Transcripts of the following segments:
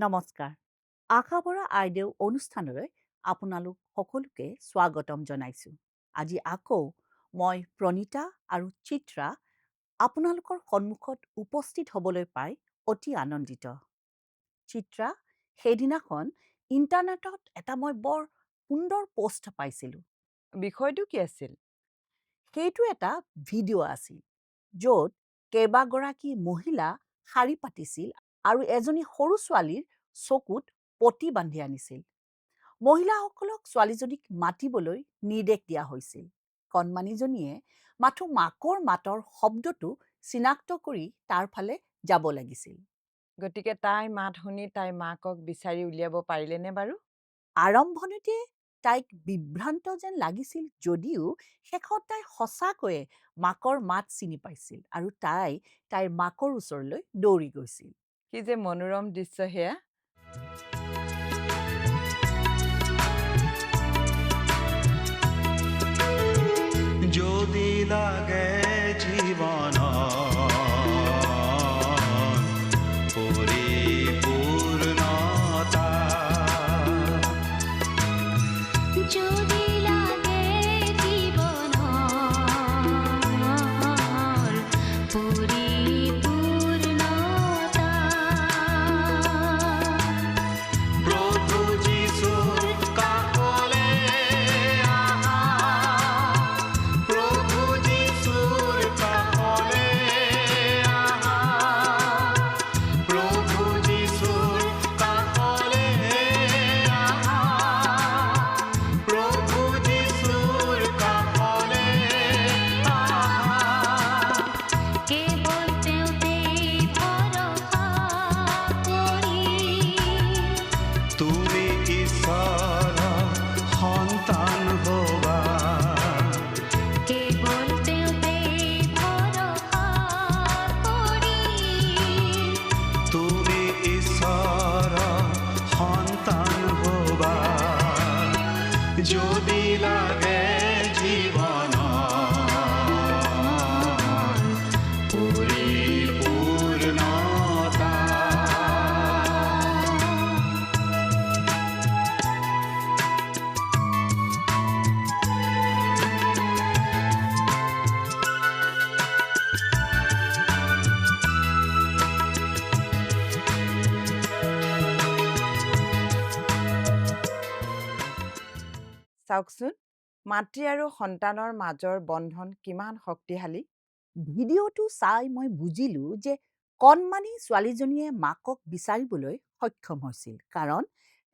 নমস্কাৰ। আশাবৰা আইদেউ অনুষ্ঠানলৈ আপোনালোক সকলোকে স্বাগতম জনাইছোঁ। আজি আকৌ মই প্ৰণীতা আৰু চিত্ৰা আপোনালোকৰ সন্মুখত উপস্থিত হ'বলৈ পাই অতি আনন্দিত। চিত্ৰা, সেইদিনাখন ইণ্টাৰনেটত এটা মই বৰ সুন্দৰ পোষ্ট পাইছিলোঁ। বিষয়টো কি আছিল? সেইটো এটা ভিডিঅ' আছিল য'ত কেইবাগৰাকী মহিলা শাৰী পাতিছিল আৰু এজনী সৰু ছোৱালীৰ চকুত পতি বান্ধি আনিছিল। মহিলাসকলক ছোৱালীজনীক মাতিবলৈ নিৰ্দেশ দিয়া হৈছিল। কণমানিজনীয়ে মাথো মাকৰ মাতৰ শব্দটো চিনাক্ত কৰি তাৰ ফালে যাব লাগিছিল। গতিকে তাই মাত শুনি তাই মাকক বিচাৰি উলিয়াব পাৰিলেনে বাৰু? আৰম্ভণিতে তাইক বিভ্ৰান্ত যেন লাগিছিল যদিও শেষত তাই সঁচাকৈয়ে মাকৰ মাত চিনি পাইছিল আৰু তাই তাইৰ মাকৰ ওচৰলৈ দৌৰি গৈছিল। কি যে মনোৰম দৃশ্য সেয়া! যদি লাগে জীবন পৰিপূৰ্ণতা যদি লাগে জীবনৰ পৰিপূৰ্ণতা প্ৰভু যিশুৰ কাকলে আহা প্ৰভু যিশুৰ কাকলে আহা প্ৰভু যিশুৰ কাকলে আহা প্ৰভু যিশুৰ কাকলে আহা কেবল তেওঁতেই ভৰসা কৰি তুমি ঈশ্বৰ সন্তান হবা কেবল তেওঁতেই ভৰসা কৰি তুমি ঈশ্বৰ সন্তান হবা যদি লাগে জীৱন পৰিপূৰ্ণতা চাওকচোন, মাতৃ আৰু সন্তানৰ মাজৰ বন্ধন কিমান শক্তিশালী। ভিডিঅ'টো চাই মই বুজিলোঁ যে কণমানি ছোৱালীজনীয়ে মাকক বিচাৰিবলৈ সক্ষম হৈছিল কাৰণ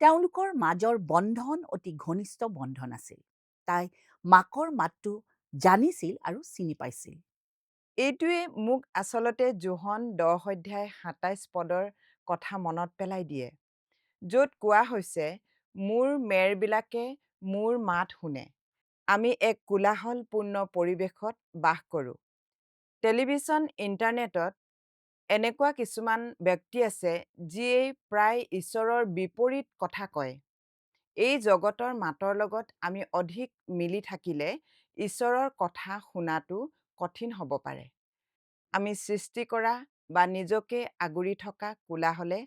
তেওঁলোকৰ মাজৰ বন্ধন অতি ঘনিষ্ঠ বন্ধন আছিল। তাই মাকৰ মাতটো জানিছিল আৰু চিনি পাইছিল। এইটোৱে মোক আচলতে জোহন 10:27 পদৰ কথা মনত পেলাই দিয়ে, য'ত কোৱা হৈছে, মোৰ মেৰবিলাকে মোৰ মাত শুনে। আমি এক কোলাহলপূৰ্ণ পৰিৱেশত বাস কৰোঁ। টেলিভিছন, ইণ্টাৰনেটত এনেকুৱা কিছুমান ব্যক্তি আছে যিয়ে প্ৰায় ঈশ্বৰৰ বিপৰীত কথা কয়। এই জগতৰ মাতৰ লগত আমি অধিক মিলি থাকিলে ঈশ্বৰৰ কথা শুনাটো কঠিন হ'ব পাৰে। আমি সৃষ্টি কৰা বা নিজকে আগুৰি থকা কোলাহলে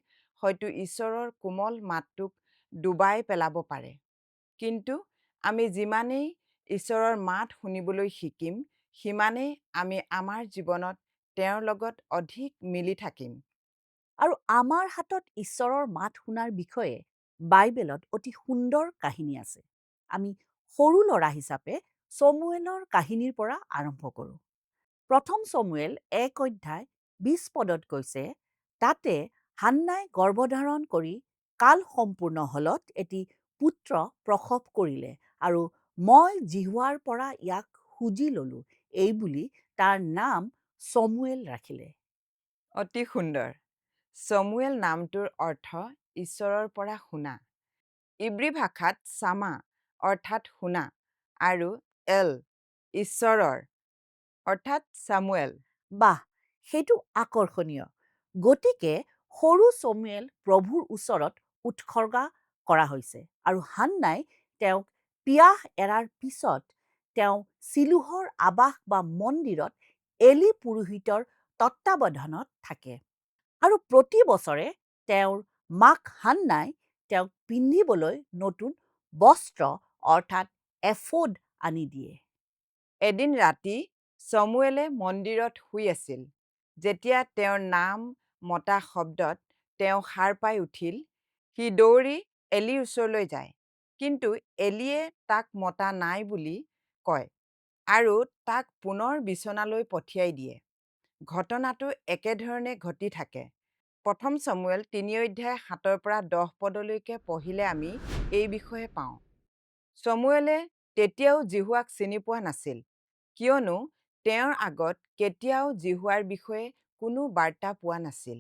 হয়তো ঈশ্বৰৰ কোমল মাতটোক ডুবাই পেলাব পাৰে। কিন্তু আমি যিমানেই ঈশ্বৰৰ মাত শুনিবলৈ শিকিম, সিমানেই আমি আমাৰ জীৱনত তেওঁৰ লগত অধিক মিলি থাকিম। আৰু আমাৰ হাতত ঈশ্বৰৰ মাত শুনাৰ বিষয়ে বাইবেলত অতি সুন্দৰ কাহিনী আছে। আমি সৰু ল'ৰা হিচাপে চমুৱেলৰ কাহিনীৰ পৰা আৰম্ভ কৰোঁ। প্ৰথম চমুৱেল 1:20 পদত কৈছে, তাতে হান্নাই গৰ্ভধাৰণ কৰি কাল সম্পূৰ্ণ হলত এটি পুত্ৰ প্ৰসৱ কৰিলে আৰু মই জিহুৱাৰ পৰা ইয়াক খুজি ল'লো, এইবুলি তাৰ নাম চমুৱেল ৰাখিলে। অতি সুন্দৰ। চমুৱেল নামটোৰ অৰ্থ ঈশ্বৰৰ পৰা শুনা। ইব্ৰী ভাষাত চামা অৰ্থাৎ শুনা আৰু এল ঈশ্বৰৰ অৰ্থাৎ চামুৱেল। বাহ, সেইটো আকৰ্ষণীয়। গতিকে সৰু চমুৱেল প্ৰভুৰ ওচৰত উৎসৰ্গা কৰা হৈছে আৰু হান্নাই তেওঁক পিয়াহ এৰাৰ পিছত তেওঁ চিলোহৰ আৱাস বা মন্দিৰত এলি পুৰোহিতৰ তত্বাৱধানত থাকে আৰু প্ৰতি বছৰে তেওঁৰ মাক হান্নাই তেওঁক পিন্ধিবলৈ নতুন বস্ত্ৰ অৰ্থাৎ এফোড আনি দিয়ে। এদিন ৰাতি চমুৱেলে মন্দিৰত শুই আছিল। যেতিয়া তেওঁৰ নাম মতা শব্দত তেওঁ সাৰ পাই উঠিল, সি দৌৰি এলিৰ ওচৰলৈ যায়। কিন্তু এলিয়ে তাক মতা নাই বুলি কয় আৰু তাক পুনৰ বিচনালৈ পঠিয়াই দিয়ে। ঘটনাটো একেধৰণে ঘটি থাকে। প্ৰথম চমুৱেল 3:7-10 পঢ়িলে আমি এই বিষয়ে পাওঁ। চমুৱেলে তেতিয়াও জিহুৱাক চিনি পোৱা নাছিল, কিয়নো তেওঁৰ আগত কেতিয়াও জিহুৱাৰ বিষয়ে কোনো বাৰ্তা পোৱা নাছিল।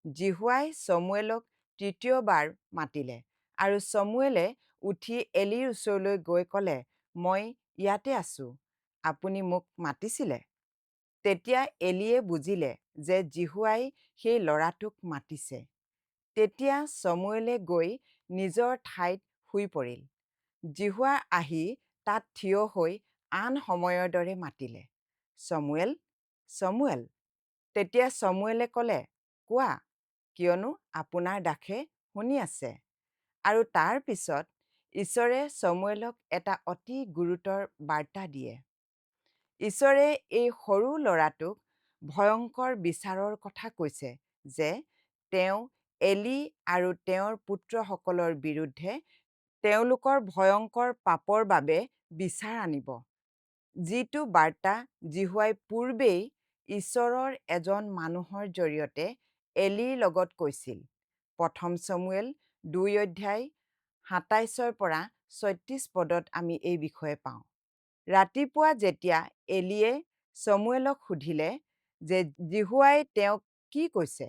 জিহুৱাই চমুৱেলক তৃতীয়বাৰ মাতিলে আৰু চমুৱেলে উঠি এলিৰ ওচৰলৈ গৈ ক'লে, মই ইয়াতে আছোঁ, আপুনি মোক মাতিছিলে? তেতিয়া এলিয়ে বুজিলে যে জিহুৱাই সেই ল'ৰাটোক মাতিছে। তেতিয়া চমুৱেলে গৈ নিজৰ ঠাইত শুই পৰিল। জিহুৱা আহি তাত থিয় হৈ আন সময়ৰ দৰে মাতিলে, চমুৱেল, চমুৱেল। তেতিয়া চমুৱেলে ক'লে, কোৱা, কিয়নো আপোনাৰ দাসে শুনি আছে। আৰু তাৰ পিছত ঈশ্বৰে চমুৱেলক এটা অতি গুৰুতৰ বাৰ্তা দিয়ে। ঈশ্বৰে এই সৰু ল'ৰাটোক ভয়ংকৰ বিচাৰৰ কথা কৈছে যে তেওঁ এলি আৰু তেওঁৰ পুত্ৰসকলৰ বিৰুদ্ধে তেওঁলোকৰ ভয়ংকৰ পাপৰ বাবে বিচাৰ আনিব। যিটো বাৰ্তা জিহুৱাই পূৰ্বেই ঈশ্বৰৰ এজন মানুহৰ জৰিয়তে এলিৰ লগত কৈছিল। প্ৰথম চমুৱেল 2:27-36 আমি এই বিষয়ে পাওঁ। ৰাতিপুৱা যেতিয়া এলিয়ে চমুৱেলক সুধিলে যে জিহুৱাই তেওঁক কি কৈছে,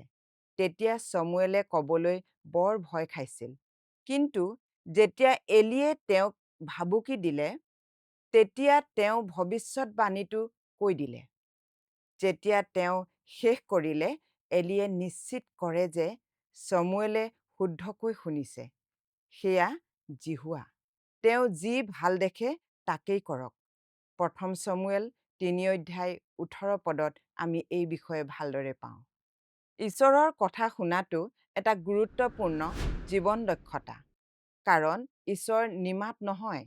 তেতিয়া চমুৱেলে ক'বলৈ বৰ ভয় খাইছিল। কিন্তু যেতিয়া এলিয়ে তেওঁক ভাবুকি দিলে, তেতিয়া তেওঁ ভৱিষ্যৎবাণীটো কৈ দিলে। যেতিয়া তেওঁ শেষ কৰিলে, এলিয়ে নিশ্চিত কৰে যে চমুৱেলে শুদ্ধকৈ শুনিছে। সেয়া জিহুৱা। তেওঁ যি ভাল দেখে তাকেই কৰক। প্ৰথম চমুৱেল 3:18 আমি এই বিষয়ে ভালদৰে পাওঁ। ঈশ্বৰৰ কথা শুনাটো এটা গুৰুত্বপূৰ্ণ জীৱন দক্ষতা। কাৰণ ঈশ্বৰ নিমাত নহয়।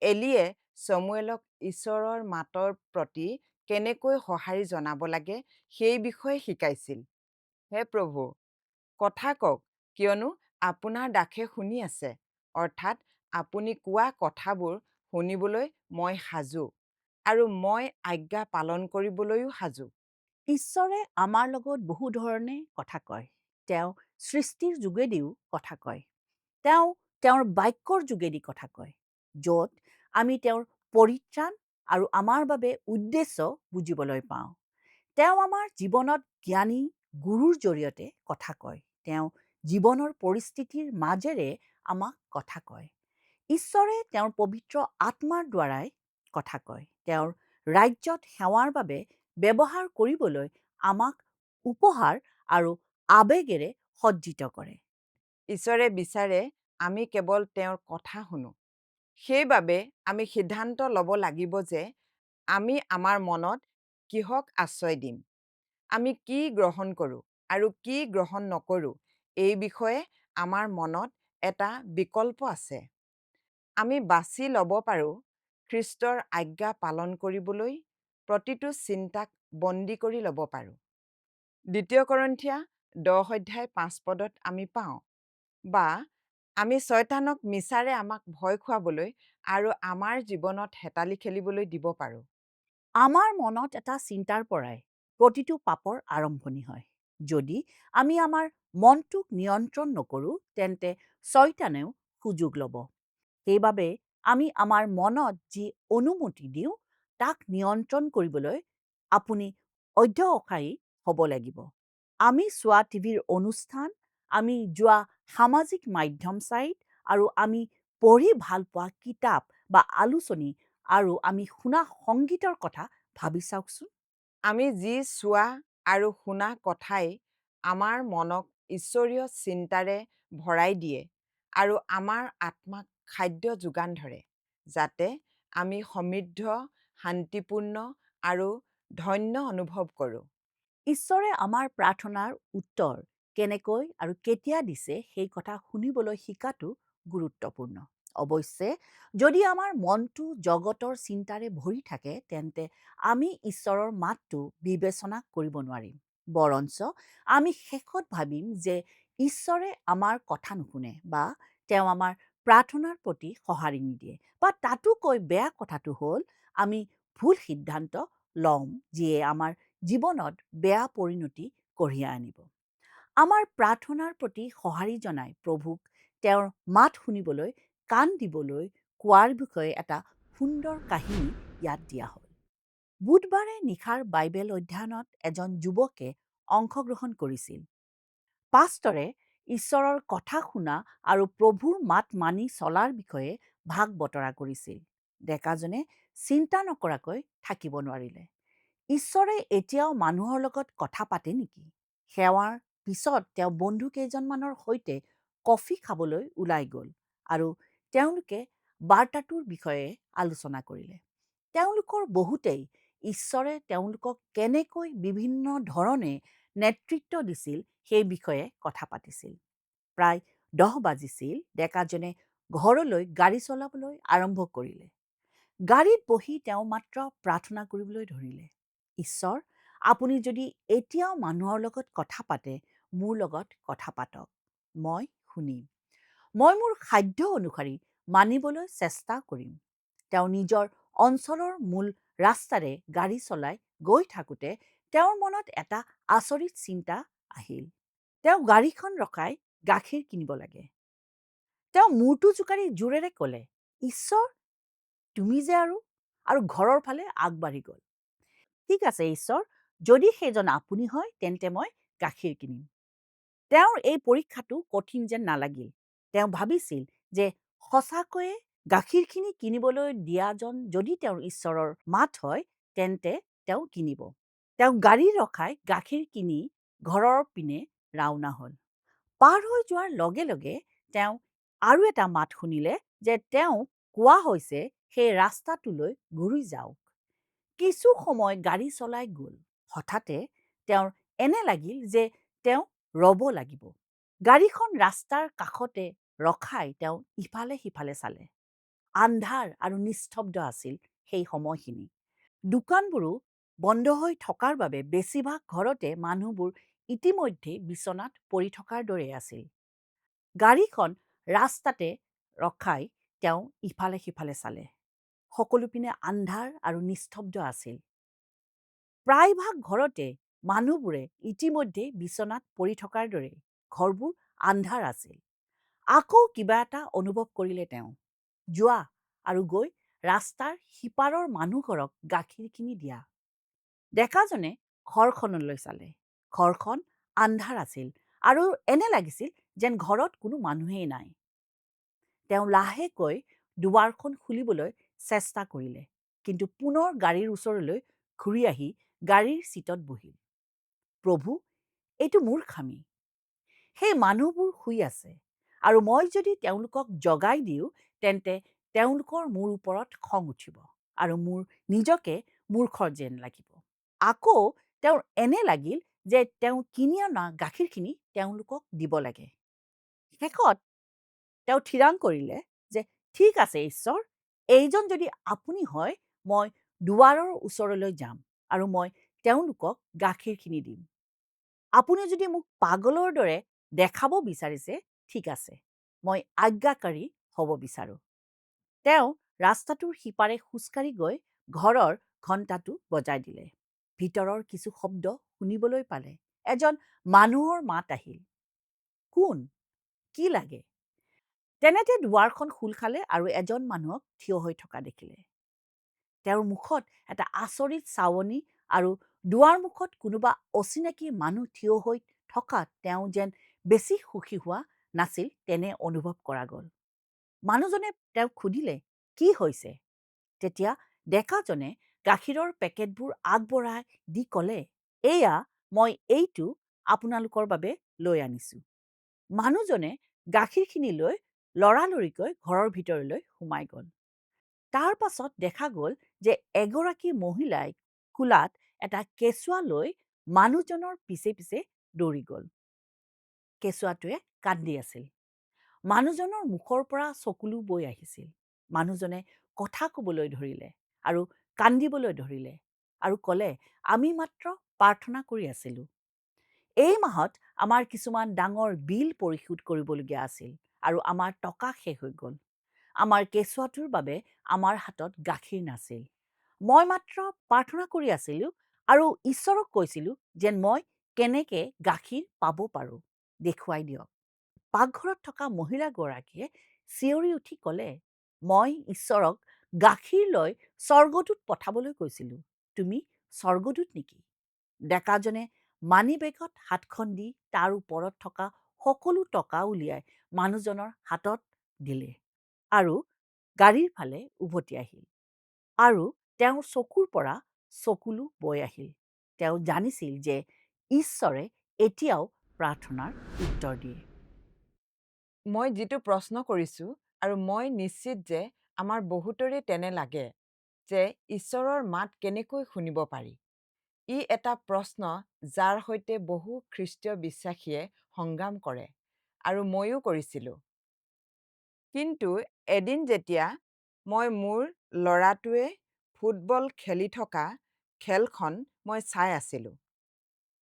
এলিয়ে চমুৱেলক ঈশ্বৰৰ মাতৰ প্ৰতি কেনেকৈ সঁহাৰি জনাব লাগে সেই বিষয়ে শিকাইছিল। হে প্ৰভু, কথা কওক, কিয়নো আপোনাৰ দাসে শুনি আছে, অৰ্থাৎ আপুনি কোৱা কথাবোৰ শুনিবলৈ মই সাজু, আৰু মই আজ্ঞা পালন কৰিবলৈও সাজু। ঈশ্বৰে আমাৰ লগত বহু ধৰণে কথা কয়। তেওঁ সৃষ্টিৰ যোগেদিও কথা কয়। তেওঁ তেওঁৰ বাক্যৰ যোগেদি কথা কয়, য'ত আমি তেওঁৰ পৰিত্ৰাণ আৰু আমাৰ বাবে উদ্দেশ্য বুজিবলৈ পাওঁ। তেওঁ আমাৰ জীৱনত জ্ঞানী গুৰুৰ জৰিয়তে কথা কয়। তেওঁ জীৱনৰ পৰিস্থিতিৰ মাজেৰে আমাক কথা কয়। ঈশ্বৰে তেওঁৰ পবিত্ৰ আত্মাৰ দ্বাৰাই কথা কয়। তেওঁৰ ৰাজ্যত সেৱাৰ বাবে ব্যৱহাৰ কৰিবলৈ আমাক উপহাৰ আৰু আৱেগেৰে সজ্জিত কৰে। ঈশ্বৰে বিচাৰে আমি কেৱল তেওঁৰ কথা শুনো। সেইবাবে আমি সিদ্ধান্ত ল'ব লাগিব যে আমি আমাৰ মনত কিহক আশ্ৰয় দিম। আমি কি গ্ৰহণ কৰোঁ আৰু কি গ্ৰহণ নকৰোঁ, এই বিষয়ে আমাৰ মনত এটা বিকল্প আছে। আমি বাছি ল'ব পাৰোঁ খ্ৰীষ্টৰ আজ্ঞা পালন কৰিবলৈ প্ৰতিটো চিন্তাক বন্দী কৰি ল'ব পাৰোঁ। 2 কৰিন্থিয়া 10:5 আমি পাওঁ, বা আমি শয়তানক মিছাৰে আমাক ভয় খুৱাবলৈ আৰু আমাৰ জীৱনত হেতালি খেলিবলৈ দিব পাৰোঁ। আমাৰ মনত এটা চিন্তাৰ পৰাই প্ৰতিটো পাপৰ আৰম্ভণি হয়। যদি আমি আমাৰ মনটোক নিয়ন্ত্ৰণ নকৰোঁ, তেন্তে শয়তানেও সুযোগ ল'ব। সেইবাবে আমি আমাৰ মনত যি অনুমতি দিওঁ, তাক নিয়ন্ত্ৰণ কৰিবলৈ আপুনি অধ্যৱসায়ী হ'ব লাগিব। আমি চোৱা টিভিৰ অনুষ্ঠান, আমি যোৱা সামাজিক মাধ্যম ছাইট, আৰু আমি পঢ়ি ভাল পোৱা কিতাপ বা আলোচনী, আৰু আমি শুনা সংগীতৰ কথা ভাবি চাওকচোন। আমি যি চোৱা আৰু শুনা কথাই আমাৰ মনক ঈশ্বৰীয় চিন্তাৰে ভৰাই দিয়ে আৰু আমাৰ আত্মাক খাদ্য যোগান ধৰে, যাতে আমি সমৃদ্ধ, শান্তিপূৰ্ণ আৰু ধন্য অনুভৱ কৰোঁ। ঈশ্বৰে আমাৰ প্ৰাৰ্থনাৰ উত্তৰ কেনেকৈ আৰু কেতিয়া দিছে সেই কথা শুনিবলৈ শিকাটো গুৰুত্বপূৰ্ণ। অৱশ্যে যদি আমাৰ মনটো জগতৰ চিন্তাৰে ভৰি থাকে তেন্তে আমি ঈশ্বৰৰ মাতটো বিবেচনা কৰিব নোৱাৰিম। বৰঞ্চ আমি শেষত ভাবিম যে ঈশ্বৰে আমাৰ কথা নুশুনে বা তেওঁ আমাৰ প্ৰাৰ্থনাৰ প্ৰতি সঁহাৰি নিদিয়ে, বা তাতোকৈ বেয়া কথাটো হ'ল আমি ভুল সিদ্ধান্ত লম যিয়ে আমাৰ জীৱনত বেয়া পৰিণতি কঢ়িয়াই আনিব। আমাৰ প্ৰাৰ্থনাৰ প্ৰতি সঁহাৰি জনাই প্ৰভুক তেওঁৰ মাত শুনিবলৈ কাণ দিবলৈ কোৱাৰ বিষয়ে এটা সুন্দৰ কাহিনী ইয়াত দিয়া হ'ল। বুধবাৰে নিশাৰ বাইবেল অধ্যয়নত এজন যুৱকে অংশগ্ৰহণ কৰিছিল। পাষ্টৰে ঈশ্বৰৰ কথা শুনা আৰু প্ৰভুৰ মাত মানি চলাৰ বিষয়ে ভাগ বতৰা কৰিছিল। ডেকাজনে চিন্তা নকৰাকৈ থাকিব নোৱাৰিলে। ঈশ্বৰে এতিয়াও মানুহৰ লগত কথা পাতে নেকি? সেৱাৰ পিছত তেওঁ বন্ধু কেইজনমানৰ সৈতে কফি খাবলৈ ওলাই গ'ল আৰু তেওঁলোকে বাৰ্তাটোৰ বিষয়ে আলোচনা কৰিলে। তেওঁলোকৰ বহুতেই ঈশ্বৰে তেওঁলোকক কেনেকৈ বিভিন্ন ধৰণে নেতৃত্ব দিছিল সেই বিষয়ে কথা পাতিছিল। প্ৰায় 10 বাজিছিল। ডেকাজনে ঘৰলৈ গাড়ী চলাবলৈ আৰম্ভ কৰিলে। গাড়ীত বহি তেওঁ মাত্ৰ প্ৰাৰ্থনা কৰিবলৈ ধৰিলে, ঈশ্বৰ, আপুনি যদি এতিয়াও মানুহৰ লগত কথা পাতে, মোৰ লগত কথা পাতক। মই শুনিম। মই মোৰ সাধ্য অনুসৰি মানিবলৈ চেষ্টা কৰিম। তেওঁ নিজৰ অঞ্চলৰ মূল ৰাস্তাৰে গাড়ী চলাই গৈ থাকোঁতে তেওঁৰ মনত এটা আচৰিত চিন্তা আহিল। তেওঁ গাড়ীখন ৰখাই গাখীৰ কিনিব লাগে। তেওঁ মূৰটো জোকাৰি জোৰেৰে ক'লে, ঈশ্বৰ, তুমি যে আৰু ঘৰৰ ফালে আগবাঢ়ি গ'ল। ঠিক আছে ঈশ্বৰ, যদি সেইজন আপুনি হয় তেন্তে মই গাখীৰ কিনিম। তেওঁৰ এই পৰীক্ষাটো কঠিন যেন নালাগিল। তেওঁ ভাবিছিল যে সঁচাকৈয়ে গাখীৰখিনি কিনিবলৈ দিয়াজন যদি তেওঁৰ ঈশ্বৰৰ মাত হয় তেন্তে তেওঁ কিনিব। তেওঁ গাড়ী ৰখাই গাখীৰ কিনি ঘৰৰ পিনে ৰাওনা হ'ল। পাৰ হৈ যোৱাৰ লগে লগে তেওঁ আৰু এটা মাত শুনিলে যে তেওঁ কোৱা হৈছে সেই ৰাস্তাটোলৈ ঘূৰি যাওক। কিছু সময় গাড়ী চলাই গ'ল। হঠাতে তেওঁৰ এনে লাগিল যে তেওঁ ৰ'ব লাগিব। গাড়ীখন ৰাস্তাৰ কাষতে ৰখাই তেওঁ ইফালে সিফালে চালে। আন্ধাৰ আৰু নিস্তব্ধ আছিল সেই সময়খিনি। দোকানবোৰো বন্ধ হৈ থকাৰ বাবে বেছিভাগ ঘৰতে মানুহবোৰ ইতিমধ্যে বিচনাত পৰি থকাৰ দৰে আছিল। গাড়ীখন ৰাস্তাতে ৰখাই তেওঁ ইফালে সিফালে চালে। সকলোপিনে আন্ধাৰ আৰু নিস্তব্ধ আছিল। প্ৰায়ভাগ ঘৰতে মানুহবোৰে ইতিমধ্যে বিচনাত পৰি থকাৰ দৰে। ঘৰবোৰ আন্ধাৰ আছিল। আকৌ কিবা এটা অনুভৱ কৰিলে তেওঁ। যোৱা আৰু গৈ ৰাস্তাৰ সিপাৰৰ মানুহঘৰক গাখীৰখিনি দিয়া। ডেকাজনে ঘৰখনলৈ চালে। ঘৰখন আন্ধাৰ আছিল আৰু এনে লাগিছিল যেন ঘৰত কোনো মানুহেই নাই। তেওঁ লাহেকৈ দুৱাৰখন খুলিবলৈ চেষ্টা কৰিলে, কিন্তু পুনৰ গাড়ীৰ ওচৰলৈ ঘূৰি আহি গাড়ীৰ ছিটত বহিল। প্ৰভু, এইটো মূৰ্খামি। সেই মানুহবোৰ শুই আছে আৰু মই যদি তেওঁলোকক জগাই দিওঁ তেন্তে তেওঁলোকৰ মোৰ ওপৰত খং উঠিব আৰু মোৰ নিজকে মূৰ্খৰ যেন লাগিব। আকৌ তেওঁৰ এনে লাগিল যে তেওঁ কিনি অনা গাখীৰখিনি তেওঁলোকক দিব লাগে। শেষত তেওঁ থিৰাং কৰিলে যে ঠিক আছে ঈশ্বৰ, এইজন যদি আপুনি হয় মই দুৱাৰৰ ওচৰলৈ যাম আৰু মই তেওঁলোকক গাখীৰখিনি দিম। আপুনি যদি মোক পাগলৰ দৰে দেখাব বিচাৰিছে ঠিক আছে, মই আজ্ঞাকাৰী হ'ব বিচাৰোঁ। তেওঁ ৰাস্তাটোৰ সিপাৰে খোজকাঢ়ি গৈ ঘৰৰ ঘণ্টাটো বজাই দিলে। ভিতৰৰ কিছু শব্দ শুনিবলৈ পালে। এজন মানুহৰ মাত আহিল, কোন? কি লাগে? তেনেতে দুৱাৰখন খোল খালে আৰু এজন মানুহক থিয় হৈ থকা দেখিলে। তেওঁৰ মুখত এটা আচৰিত চাৱনি আৰু দুৱাৰ মুখত কোনোবা অচিনাকি মানুহ থিয় হৈ থকাত তেওঁ যেন বেছি সুখী হোৱা নাছিল তেনে অনুভৱ কৰা গ'ল। মানুহজনে তেওঁক সুধিলে, কি হৈছে? তেতিয়া ডেকাজনে গাখীৰৰ পেকেটবোৰ আগবঢ়াই দি ক'লে, এয়া মই এইটো আপোনালোকৰ বাবে লৈ আনিছোঁ। মানুহজনে গাখীৰখিনি লৈ লৰালৰিকৈ ঘৰৰ ভিতৰলৈ সোমাই গ'ল। তাৰ পাছত দেখা গ'ল যে এগৰাকী মহিলাই কোলাত এটা কেঁচুৱা লৈ মানুহজনৰ পিছে পিছে দৌৰি গ'ল। কেঁচুৱাটোৱে কান্দি আছিল। মানুহজনৰ মুখৰ পৰা চকুলো বৈ আহিছিল। মানুহজনে কথা ক'বলৈ ধৰিলে আৰু কান্দিবলৈ ধৰিলে আৰু ক'লে, আমি মাত্ৰ প্ৰাৰ্থনা কৰি আছিলোঁ। এই মাহত আমাৰ কিছুমান ডাঙৰ বিল পৰিশোধ কৰিবলগীয়া আছিল আৰু আমাৰ টকা শেষ হৈ গ'ল। আমাৰ কেঁচুৱাটোৰ বাবে আমাৰ হাতত গাখীৰ নাছিল। মই মাত্ৰ প্ৰাৰ্থনা কৰি আছিলোঁ আৰু ঈশ্বৰক কৈছিলোঁ যেন মই কেনেকৈ গাখীৰ পাব পাৰোঁ, দেখুৱাই দিয়ক। পাকঘৰত থকা মহিলাগৰাকীয়ে চিঞৰি উঠি ক'লে, মই ঈশ্বৰক গাখীৰ লৈ স্বৰ্গদূত পঠাবলৈ কৈছিলোঁ। তুমি স্বৰ্গদূত নেকি? ডেকাজনে মানিবেগত হাতখন দি তাৰ ওপৰত থকা সকলো টকা উলিয়াই মানুহজনৰ হাতত দিলে আৰু গাড়ীৰ ফালে উভতি আহিল আৰু তেওঁৰ চকুৰ পৰা চকুলো বৈ আহিল। তেওঁ জানিছিল যে ঈশ্বৰে এতিয়াও প্ৰাৰ্থনাৰ উত্তৰ দিয়ে। মই যিটো প্ৰশ্ন কৰিছোঁ আৰু মই নিশ্চিত যে আমাৰ বহুতৰে তেনে লাগে যে ঈশ্বৰৰ মাত কেনেকৈ শুনিব পাৰি। ই এটা প্ৰশ্ন যাৰ সৈতে বহু খ্ৰীষ্টীয় বিশ্বাসীয়ে সংগ্ৰাম কৰে আৰু ময়ো কৰিছিলোঁ। কিন্তু এদিন যেতিয়া মই মোৰ ল'ৰাটোৱে ফুটবল খেলি থকা খেলখন মই চাই আছিলোঁ,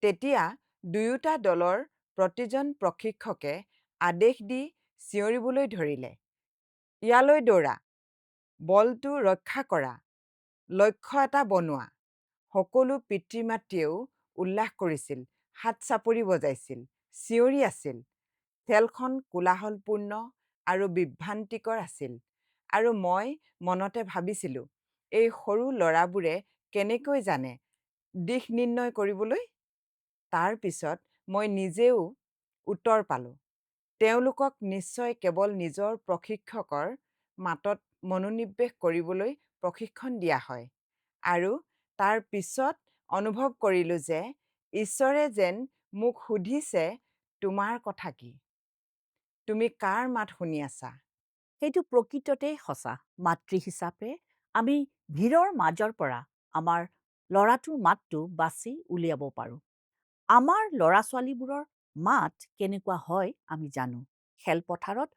তেতিয়া দুয়োটা দলৰ প্ৰতিজন প্ৰশিক্ষকে আদেশ দি চিঞৰিবলৈ ধৰিলে, ইয়ালৈ দৌৰা, বলটো ৰক্ষা কৰা, লক্ষ্য এটা বনোৱা। সকলো পিতৃ মাতৃয়েও উল্লাস কৰিছিল, হাত চাপৰি বজাইছিল, চিঞৰি আছিল। খেলখন কোলাহলপূৰ্ণ আৰু বিভ্ৰান্তিকৰ আছিল আৰু মই মনতে ভাবিছিলোঁ, এই সৰু ল'ৰাবোৰে কেনেকৈ জানে দিশ নিৰ্ণয় কৰিবলৈ? তাৰ পিছত মই নিজেও উত্তৰ পালোঁ। তেওঁলোকক নিশ্চয় কেৱল নিজৰ প্ৰশিক্ষকৰ মাতত মনোনিৱেশ কৰিবলৈ প্ৰশিক্ষণ দিয়া হয়। আৰু তাৰ পিছত অনুভৱ কৰিলোঁ যে ঈশ্বৰে যেন মোক সুধিছে, তোমাৰ কথা কি? তুমি কাৰ মাত শুনি আছা? সেইটো প্ৰকৃততেই সঁচা। মাতৃ হিচাপে আমি ভিৰৰ মাজৰ পৰা আমাৰ ল'ৰাটোৰ মাতটো বাছি উলিয়াব পাৰোঁ। আমাৰ ল'ৰা ছোৱালীবোৰৰ মাত কেনেকুৱা হয় আমি জানো। খেলপথাৰত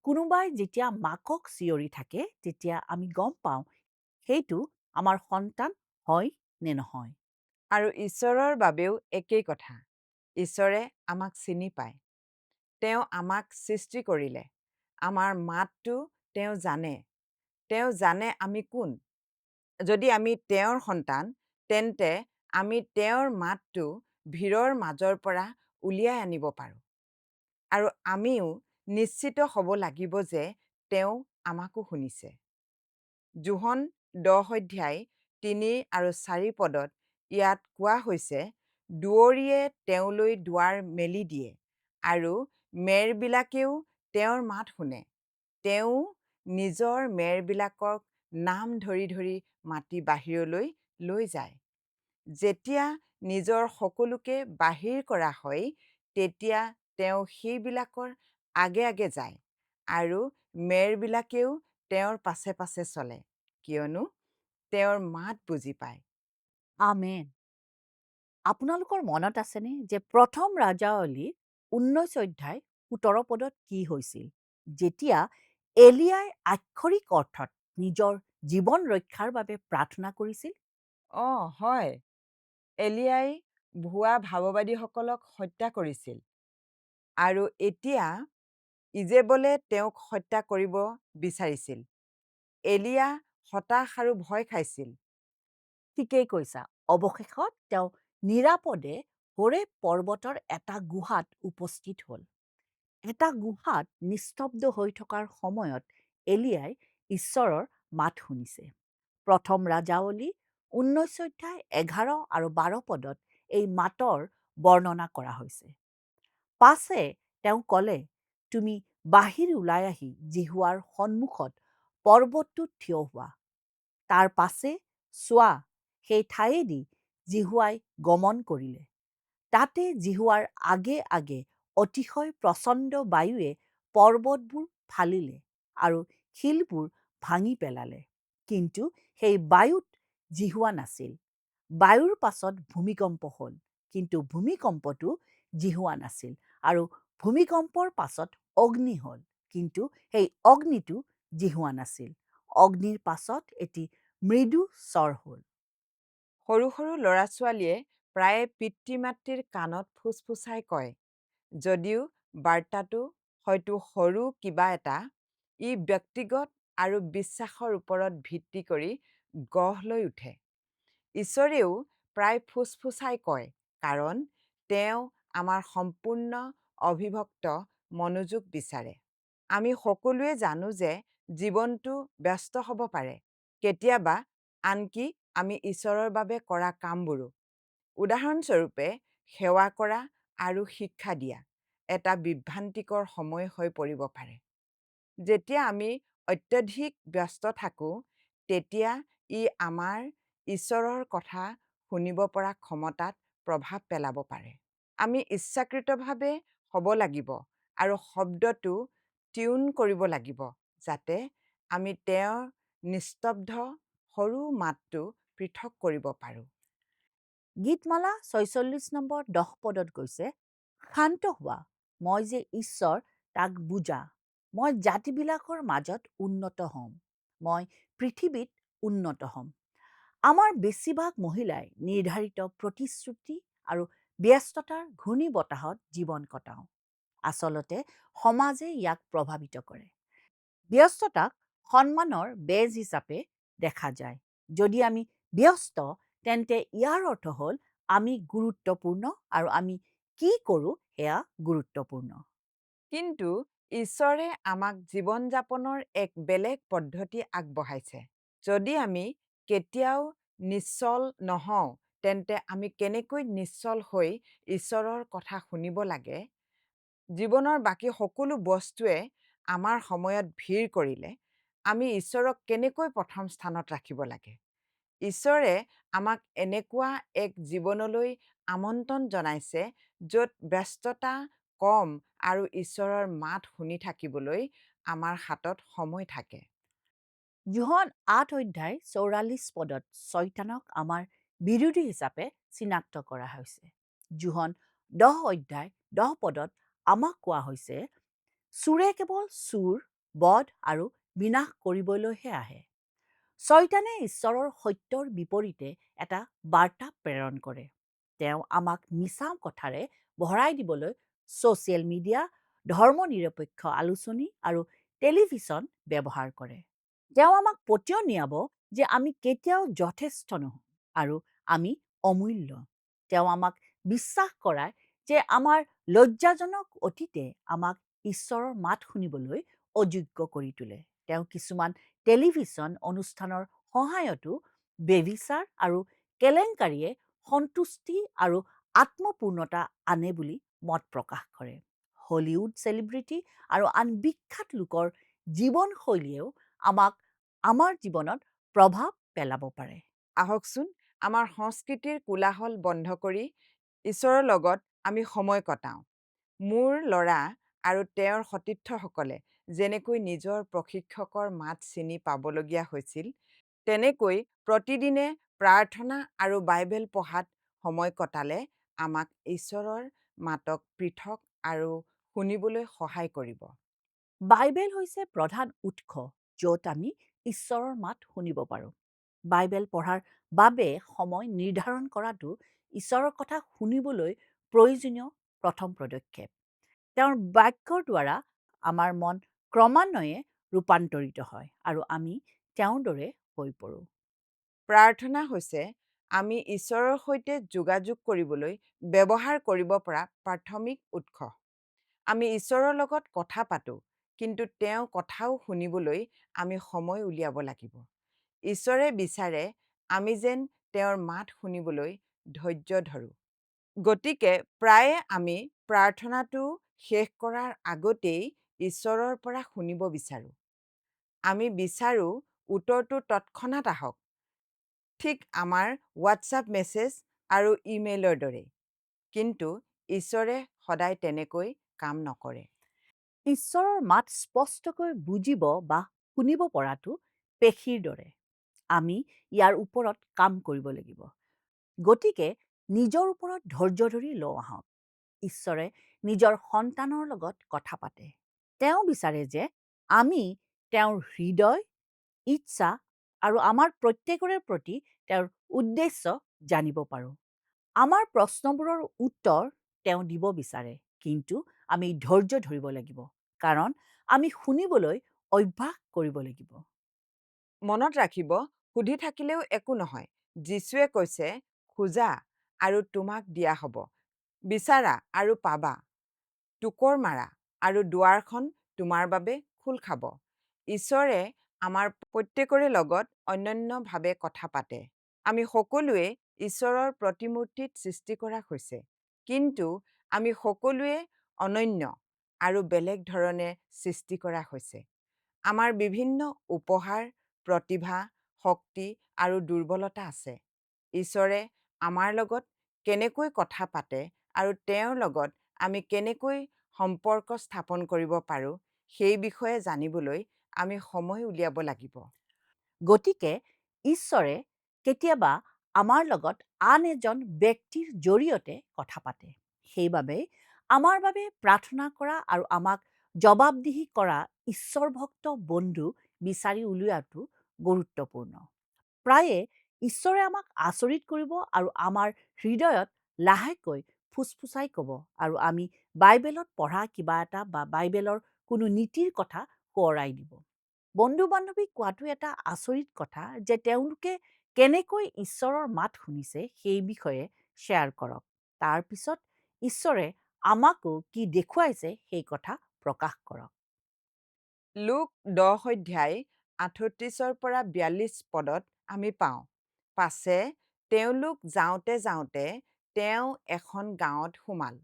কোনোবাই যেতিয়া মাকক চিঞৰি থাকে তেতিয়া আমি গম পাওঁ সেইটো আমাৰ সন্তান হয় নে নহয়। আৰু ঈশ্বৰৰ বাবেও একেই কথা। ঈশ্বৰে আমাক চিনি পায়। তেওঁ আমাক সৃষ্টি কৰিলে। আমাৰ মাতটো তেওঁ জানে। তেওঁ জানে আমি কোন। যদি আমি তেওঁৰ সন্তান, তেন্তে আমি তেওঁৰ মাতটো ভিৰৰ মাজৰ পৰা উলিয়াই আনিব পাৰোঁ। আৰু আমিও নিশ্চিত হ'ব লাগিব যে তেওঁ আমাকো শুনিছে। যোহন 10:3 আৰু 4 পদত ইয়াত কোৱা হৈছে, দুৱৰীয়ে তেওঁলৈ দুৱাৰ মেলি দিয়ে আৰু মেৰবিলাকেও তেওঁৰ মাত শুনে। তেওঁ নিজৰ মেৰবিলাকক নাম ধৰি ধৰি মাতি বাহিৰলৈ লৈ যায়। যেতিয়া নিজৰ সকলোকে বাহিৰ কৰা হয়, তেতিয়া তেওঁ সেইবিলাকৰ আগে আগে যায় আৰু মেৰবিলাকেও তেওঁৰ পাছে পাছে চলে, কিয়নো তেওঁৰ মাত বুজি পায়। আমেন। আপোনালোকৰ মনত আছেনে যে প্ৰথম ৰাজাৱলী 19:17 পদত কি হৈছিল? যেতিয়া এলিয়াই আক্ষৰিক অৰ্থত নিজৰ জীৱন ৰক্ষাৰ বাবে প্ৰাৰ্থনা কৰিছিল। হয়। এলিয়াই ভুৱা ভাৱবাদীসকলক হত্যা কৰিছিল আৰু এতিয়া ইজেবলে তেওঁক হত্যা কৰিব বিচাৰিছিল। এলিয়া হতাশ আৰু ভয় খাইছিল। ঠিকেই কৈছা। অৱশেষত তেওঁ নিৰাপদে হোৰেব পৰ্বতৰ এটা গুহাত উপস্থিত হ'ল। এটা গুহাত নিস্তব্ধ হৈ থকাৰ সময়ত এলিয়াই ঈশ্বৰৰ মাত শুনিছে। প্ৰথম ৰাজাৱলী 19:11 আৰু 12 পদত এই মাতৰ বৰ্ণনা কৰা হৈছে। পাছে তেওঁ ক'লে, তুমি বাহিৰ ওলাই আহি জিহুৱাৰ সন্মুখত পৰ্বতটোত থিয় হোৱা। তাৰ পাছে চোৱা, সেই ঠায়েদি জিহুৱাই গমন কৰিলে। তাতে জিহুৱাৰ আগে আগে অতিশয় প্ৰচণ্ড বায়ুৱে পৰ্বতবোৰ ফালিলে আৰু শিলবোৰ ভাঙি পেলালে। কিন্তু সেই বায়ুত জিহুৱা নাছিল। বায়ুৰ পাছত ভূমিকম্প হ'ল, কিন্তু ভূমিকম্পটো জিহুৱা নাছিল আৰু ভূমিকম্পৰ পাছত অগ্নি হ'ল, কিন্তু সেই অগ্নিটো জিহুৱা নাছিল। অগ্নিৰ পাছত এটি মৃদু স্বৰ হ'ল। সৰু সৰু ল'ৰা-ছোৱালীয়ে প্ৰায়ে পিতৃ-মাতৃৰ কাণত ফুচফুচাই কয়, যদিও বাৰ্তাটো হয়তো সৰু কিবা এটা, ই ব্যক্তিগত আৰু বিশ্বাসৰ ওপৰত ভিত্তি কৰি গঢ় লৈ উঠে। ঈশ্বৰেও প্ৰায় ফুচফুচাই কয়, কাৰণ তেওঁ আমাৰ সম্পূৰ্ণ অবিভক্ত মনোযোগ বিচাৰে। আমি সকলোৱে জানো যে জীৱনটো ব্যস্ত হ'ব পাৰে, কেতিয়াবা আনকি আমি ঈশ্বৰৰ বাবে কৰা কামবোৰো। উদাহৰণস্বৰূপে, সেৱা কৰা আৰু শিক্ষা দিয়া এটা বিভ্ৰান্তিকৰ সময় হৈ পৰিব পাৰে। যেতিয়া আমি অত্যধিক ব্যস্ত থাকোঁ, তেতিয়া ই আমাৰ ঈশ্বৰৰ কথা শুনিব পৰা ক্ষমতাত প্ৰভাৱ পেলাব পাৰে। আমি ইচ্ছাকৃতভাৱে হ'ব লাগিব আৰু শব্দটো টিউন কৰিব লাগিব, যাতে আমি তেওঁৰ নিস্তব্ধ সৰু মাতটো পৃথক কৰিব পাৰোঁ। গীতমালা ৪৬ নম্বৰ ১০ পদত কৈছে, শান্ত হোৱা, মই যে ঈশ্বৰ তাক বুজা, মই জাতিবিলাকৰ মাজত উন্নত হ'ম, মই পৃথিৱীত উন্নত হ'ম। আমাৰ বেছিভাগ মহিলাই নিৰ্ধাৰিত প্ৰতিশ্ৰুতি আৰু ব্যস্ততাৰ ঘূৰ্ণি বতাহত জীৱন কটাওঁ। আচলতে সমাজে ইয়াক প্ৰভাৱিত কৰে। ব্যস্ততাক সন্মানৰ বেজ হিচাপে দেখা যায়। যদি আমি ব্যস্ত, তেন্তে ইয়াৰ অৰ্থ হ'ল আমি গুৰুত্বপূৰ্ণ আৰু আমি কি কৰোঁ সেয়া গুৰুত্বপূৰ্ণ। কিন্তু ঈশ্বৰে আমাক জীৱন-যাপনৰ এক বেলেগ পদ্ধতি আগবঢ়াইছে। যদি আমি কেতিয়াও নিশ্চল নহওঁ, তেন্তে আমি কেনেকৈ নিশ্চল হৈ ঈশ্বৰৰ কথা শুনিব লাগে? জীৱনৰ বাকী সকলো বস্তুৱে আমাৰ সময়ত ভিৰ কৰিলে, আমি ঈশ্বৰক কেনেকৈ প্ৰথম স্থানত ৰাখিব লাগে? ঈশ্বৰে আমাক এনেকুৱা এক জীৱনলৈ আমন্ত্ৰণ জনাইছে, য'ত ব্যস্ততা কম আৰু ঈশ্বৰৰ মাত শুনি থাকিবলৈ আমাৰ হাতত সময় থাকে। যোহন ৮ অধ্যায় ৪৪ পদত ছয়তানক আমাৰ বিৰোধী হিচাপে চিনাক্ত কৰা হৈছে। যোহন ১০ অধ্যায় ১০ পদত আমাক কোৱা হৈছে, চোৰে কেৱল চোৰ, বধ আৰু বিনাশ কৰিবলৈহে আহে। ছয়তানে ঈশ্বৰৰ সত্যৰ বিপৰীতে এটা বাৰ্তা প্ৰেৰণ কৰে। তেওঁ আমাক মিছা কথাৰে ভৰাই দিবলৈ ছ'চিয়েল মিডিয়া, ধৰ্মনিৰপেক্ষ আলোচনী আৰু টেলিভিছন ব্যৱহাৰ কৰে। তেওঁ আমাক পতিয়ন নিয়াব যে আমি কেতিয়াও যথেষ্ট নহওঁ আৰু আমি অমূল্য। তেওঁ আমাক বিশ্বাস কৰায় যে আমাৰ লজ্জাজনক অতীতে আমাক ঈশ্বৰৰ মাত শুনিবলৈ অযোগ্য কৰি তোলে। তেওঁ কিছুমান টেলিভিছন অনুষ্ঠানৰ সহায়তো ব্যভিচাৰ আৰু কেলেংকাৰীয়ে সন্তুষ্টি আৰু আত্মপূৰ্ণতা আনে বুলি মত প্ৰকাশ কৰে। হলিউড চেলিব্ৰিটি আৰু আন বিখ্যাত লোকৰ জীৱনশৈলীয়েও আমাক আমাৰ জীৱনত প্ৰভাৱ পেলাব পাৰে। আহকচোন আমাৰ সংস্কৃতিৰ কোলাহল বন্ধ কৰি ঈশ্বৰৰ লগত আমি সময় কটাওঁ। মোৰ ল'ৰা আৰু তেওঁৰ সতীৰ্থসকলে যেনেকৈ নিজৰ প্ৰশিক্ষকৰ মাত চিনি পাবলগীয়া হৈছিল, তেনেকৈ প্ৰতিদিনে প্ৰাৰ্থনা আৰু বাইবেল পঢ়াত সময় কটালে আমাক ঈশ্বৰৰ মাতক পৃথক আৰু শুনিবলৈ সহায় কৰিব। বাইবেল হৈছে প্ৰধান উৎস য'ত আমি ঈশ্বৰৰ মাত শুনিব পাৰোঁ। বাইবেল পঢ়াৰ বাবে সময় নিৰ্ধাৰণ কৰাটো ঈশ্বৰৰ কথা শুনিবলৈ প্ৰয়োজনীয় প্ৰথম পদক্ষেপ। তেওঁৰ বাক্যৰ দ্বাৰা আমাৰ মন ক্ৰমান্বয়ে ৰূপান্তৰিত হয় আৰু আমি তেওঁৰ দৰে হৈ পৰোঁ। প্ৰাৰ্থনা হৈছে আমি ঈশ্বৰৰ সৈতে যোগাযোগ কৰিবলৈ ব্যৱহাৰ কৰিব পৰা প্ৰাথমিক উৎস। আমি ঈশ্বৰৰ লগত কথা পাতোঁ, কিন্তু তেওঁৰ কথাও শুনিবলৈ আমি সময় উলিয়াব লাগিব। ঈশ্বৰে বিচাৰে আমি যেন তেওঁৰ মাত শুনিবলৈ ধৈৰ্য ধৰোঁ। গতিকে প্ৰায়ে আমি প্ৰাৰ্থনাটো শেষ কৰাৰ আগতেই ঈশ্বৰৰ পৰা শুনিব বিচাৰোঁ। আমি বিচাৰোঁ উত্তৰটো তৎক্ষণাত আহক, ঠিক আমাৰ হোৱাটছআপ মেছেজ আৰু ইমেইলৰ দৰে। কিন্তু ঈশ্বৰে সদায় তেনেকৈ কাম নকৰে। ঈশ্বৰৰ মাত স্পষ্টকৈ বুজিব বা শুনিব পৰাটো পেশীৰ দৰে। আমি ইয়াৰ ওপৰত কাম কৰিব লাগিব। গতিকে নিজৰ ওপৰত ধৈৰ্য ধৰি লওঁ আহক। ঈশ্বৰে নিজৰ সন্তানৰ লগত কথা পাতে। তেওঁ বিচাৰে যে আমি তেওঁৰ হৃদয়, ইচ্ছা আৰু আমাৰ প্ৰত্যেকৰে প্ৰতি তেওঁৰ উদ্দেশ্য জানিব পাৰোঁ। আমাৰ প্ৰশ্নবোৰৰ উত্তৰ তেওঁ দিব বিচাৰে, কিন্তু আমি ধৈৰ্য ধৰিব লাগিব, কাৰণ আমি শুনিবলৈ অভ্যাস কৰিব লাগিব। মনত ৰাখিব, সুধি থাকিলেও একো নহয়। যীশুৱে কৈছে, খোজা আৰু তোমাক দিয়া হ'ব, বিচাৰা আৰু পাবা, টোকৰ মাৰা আৰু দুৱাৰখন তোমাৰ বাবে খোল খাব। ঈশ্বৰে আমাৰ প্ৰত্যেকৰে লগত অনন্যভাৱে কথা পাতে। আমি সকলোৱে ঈশ্বৰৰ প্ৰতিমূৰ্তিত সৃষ্টি কৰা হৈছে, কিন্তু আমি সকলোৱে অনন্য আৰু বেলেগ ধৰণে সৃষ্টি কৰা হৈছে। আমাৰ বিভিন্ন উপহাৰ, প্ৰতিভা, শক্তি আৰু দুৰ্বলতা আছে। ঈশ্বৰে আমাৰ লগত কেনেকৈ কথা পাতে আৰু তেওঁৰ লগত আমি কেনেকৈ সম্পৰ্ক স্থাপন কৰিব পাৰোঁ, সেই বিষয়ে জানিবলৈ আমি সময় উলিয়াব লাগিব। গতিকে ঈশ্বৰে কেতিয়াবা আমাৰ লগত আন এজন ব্যক্তিৰ জৰিয়তে কথা পাতে। সেইবাবে আমাৰ বাবে প্ৰাৰ্থনা কৰা আৰু আমাক জবাবদিহি কৰা ঈশ্বৰভক্ত বন্ধু বিচাৰি উলিওৱাটো গুৰুত্বপূৰ্ণ। প্ৰায়ে ঈশ্বৰে আমাক আচৰিত কৰিব আৰু আমাৰ হৃদয়ত লাহেকৈ ফুচফুচাই ক'ব, আৰু আমি বাইবেলত পঢ়া কিবা এটা বা বাইবেলৰ কোনো নীতিৰ কথা সোঁৱৰাই দিব। বন্ধু-বান্ধৱীক কোৱাটো এটা আচৰিত কথা যে তেওঁলোকে কেনেকৈ ঈশ্বৰৰ মাত শুনিছে সেই বিষয়ে শ্বেয়াৰ কৰক। তাৰ পিছত ঈশ্বৰে আমাকো কি দেখুৱাইছে সেই কথা প্ৰকাশ কৰক। লুক 10:38-42 পদত আমি পাওঁ, পাছে তেওঁলোক যাওঁতে যাওঁতে তেওঁ এখন গাঁৱত সোমাল।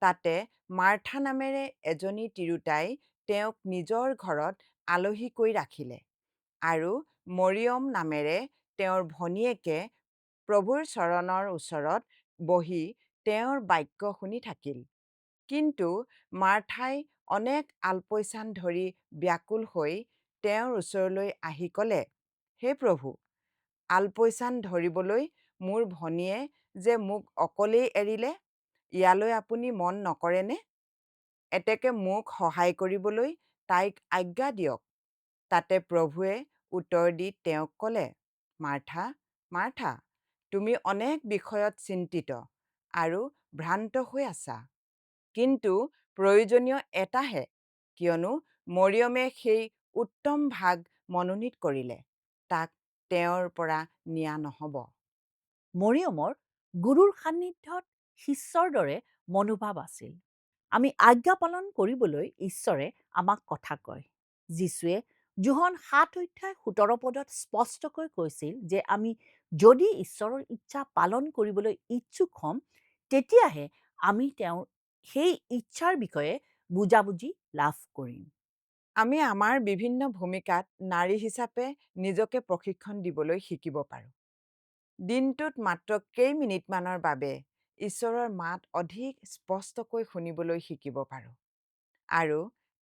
তাতে মাৰ্থা নামেৰে এজনী তিৰোতাই তেওঁক নিজৰ ঘৰত আলহী কৰি ৰাখিলে, আৰু মৰিয়ম নামেৰে তেওঁৰ ভনীয়েকে প্ৰভুৰ চৰণৰ ওচৰত বহি তেওঁৰ বাক্য শুনি থাকিল। কিন্তু মাৰ্থাই অনেক আলপৈচান ধৰি ব্যাকুল হৈ তেওঁৰ ওচৰলৈ আহি ক'লে, হে প্ৰভু, আলপৈচান ধৰিবলৈ মোৰ ভনীয়ে যে মোক অকলেই এৰিলে, ইয়ালৈ আপুনি মন নকৰেনে? এতেকে মোক সহায় কৰিবলৈ তাইক আজ্ঞা দিয়ক। তাতে প্ৰভুৱে উত্তৰ দি তেওঁক ক'লে, মাৰ্থা, মাৰ্থা, তুমি অনেক বিষয়ত চিন্তিত আৰু ভ্ৰান্ত হৈ আছা, কিন্তু প্ৰয়োজনীয় এটাহে, কিয়নো মৰিয়মে সেই উত্তম ভাগ মনোনীত কৰিলে, তাক তেওঁৰ পৰা নিয়া নহ'ব। মৰিয়মৰ গুৰুৰ সান্নিধ্যত শিষ্যৰ দৰে মনোভাৱ আছিল। আমি আজ্ঞা পালন কৰিবলৈ ঈশ্বৰে আমাক কথা কয়। যীশুৱে যোহন 7:17 স্পষ্টকৈ কৈছিল যে আমি যদি ঈশ্বৰৰ ইচ্ছা পালন কৰিবলৈ ইচ্ছুক হ'ম, তেতিয়াহে আমি তেওঁৰ সেই ইচ্ছাৰ বিষয়ে বুজাবুজি লাভ কৰিম। আমি আমাৰ বিভিন্ন ভূমিকাত নাৰী হিচাপে নিজকে প্ৰশিক্ষণ দিবলৈ শিকিব পাৰোঁ। দিনটোত মাত্ৰ কেইমিনিটমানৰ বাবে ঈশ্বৰৰ মাত অধিক স্পষ্টকৈ শুনিবলৈ শিকিব পাৰোঁ। আৰু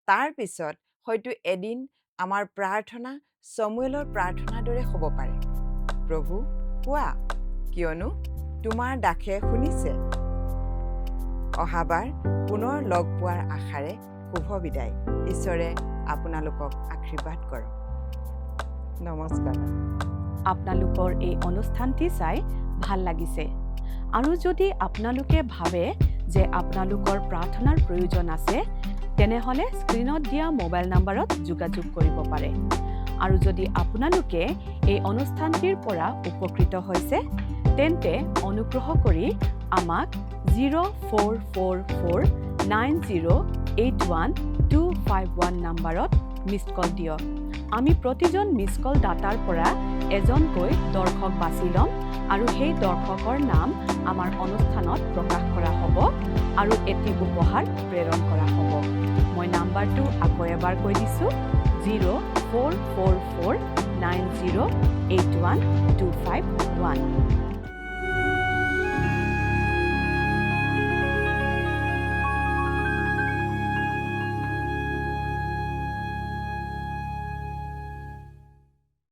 তাৰ পিছত হয়তো এদিন আমাৰ প্ৰাৰ্থনা চমুৱেলৰ প্ৰাৰ্থনাৰ দৰে হ'ব পাৰে, প্ৰভু, কোৱা, কিয়নো তোমাৰ দাসে শুনিছে। অহাবাৰ পুনৰ লগ পোৱাৰ আশাৰে শুভ বিদায়। ঈশ্বৰে আপোনালোকক আশীৰ্বাদ কৰক। নমস্কাৰ। আপোনালোকৰ এই অনুষ্ঠানটি চাই ভাল লাগিছে, আৰু যদি আপোনালোকে ভাবে যে আপোনালোকৰ প্ৰাৰ্থনাৰ প্ৰয়োজন আছে, তেনেহ'লে স্ক্ৰীনত দিয়া মোবাইল নম্বৰত যোগাযোগ কৰিব পাৰে। আৰু যদি আপোনালোকে এই অনুষ্ঠানটিৰ পৰা উপকৃত হৈছে, তেন্তে অনুগ্ৰহ কৰি আমাক 0444908151 নম্বৰত মিছ কল দিয়ক। আমি প্ৰতিজন মিছ কল দাতাৰ পৰা এজনকৈ দৰ্শক বাছি ল'ম, আৰু সেই দৰ্শকৰ নাম আমাৰ অনুষ্ঠানত প্ৰকাশ কৰা হ'ব আৰু এটি উপহাৰ প্ৰেৰণ কৰা হ'ব। মই নাম্বাৰটো আকৌ এবাৰ কৈ দিছোঁ, 0444908151।